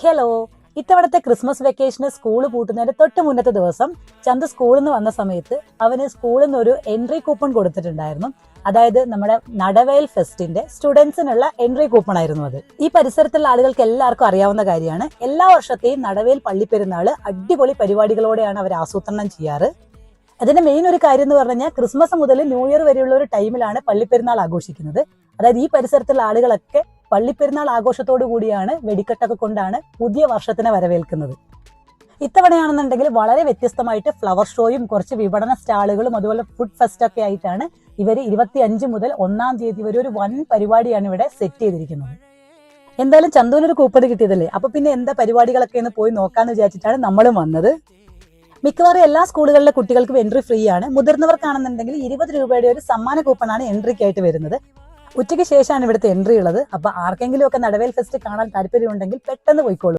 Hello, ഇത്തവണത്തെ Christmas വെക്കേഷന് school പൂട്ടുന്നതിന്റെ തൊട്ട് മുന്നത്തെ ദിവസം ചന്ത് സ്കൂളിൽ നിന്ന് വന്ന സമയത്ത് അവന് സ്കൂളിൽ നിന്ന് ഒരു എൻട്രി കൂപ്പൺ കൊടുത്തിട്ടുണ്ടായിരുന്നു. അതായത് നമ്മുടെ നടവേൽ ഫെസ്റ്റിന്റെ സ്റ്റുഡൻസിനുള്ള എൻട്രി കൂപ്പൺ ആയിരുന്നു അത്. ഈ പരിസരത്തുള്ള ആളുകൾക്ക് എല്ലാവർക്കും അറിയാവുന്ന കാര്യമാണ്. എല്ലാ വർഷത്തെയും നടവേൽ പള്ളിപ്പെരുന്നാള് അടിപൊളി പരിപാടികളോടെയാണ് അവർ ആസൂത്രണം ചെയ്യാറ്. അതിന്റെ മെയിൻ ഒരു കാര്യം എന്ന് പറഞ്ഞാൽ ക്രിസ്മസ് മുതൽ ന്യൂ ഇയർ വരെയുള്ള ഒരു ടൈമിലാണ് പള്ളിപ്പെരുന്നാൾ ആഘോഷിക്കുന്നത്. അതായത് ഈ പരിസരത്തുള്ള ആളുകളൊക്കെ പള്ളിപ്പെരുന്നാൾ ആഘോഷത്തോടു കൂടിയാണ് വെടിക്കെട്ടൊക്കെ കൊണ്ടാണ് പുതിയ വർഷത്തിനെ വരവേൽക്കുന്നത്. ഇത്തവണയാണെന്നുണ്ടെങ്കിൽ വളരെ വ്യത്യസ്തമായിട്ട് ഫ്ലവർ ഷോയും കുറച്ച് വിപണന സ്റ്റാളുകളും അതുപോലെ ഫുഡ് ഫെസ്റ്റ് ഒക്കെ ആയിട്ടാണ് ഇവർ 25 മുതൽ 1-ാം തീയതി വരെ ഒരു വൻ പരിപാടിയാണ് ഇവിടെ സെറ്റ് ചെയ്തിരിക്കുന്നത്. എന്തായാലും ചന്തുവിനൊരു കൂപ്പൺ കിട്ടിയതല്ലേ, അപ്പൊ പിന്നെ എന്താ പരിപാടികളൊക്കെ ഒന്ന് പോയി നോക്കാന്ന് വിചാരിച്ചിട്ടാണ് നമ്മളും വന്നത്. മിക്കവാറും എല്ലാ സ്കൂളുകളിലെ കുട്ടികൾക്കും എൻട്രി ഫ്രീ ആണ്. മുതിർന്നവർക്കാണെന്നുണ്ടെങ്കിൽ 20 രൂപയുടെ ഒരു സമ്മാന കൂപ്പണാണ് എൻട്രിക്കായിട്ട് വരുന്നത്. ഉച്ചയ്ക്ക് ശേഷമാണ് ഇവിടുത്തെ എൻട്രി ഉള്ളത്. അപ്പൊ ആർക്കെങ്കിലും ഒക്കെ നടവേൽ ഫെസ്റ്റ് കാണാൻ താല്പര്യമുണ്ടെങ്കിൽ പെട്ടെന്ന് പോയിക്കോളൂ.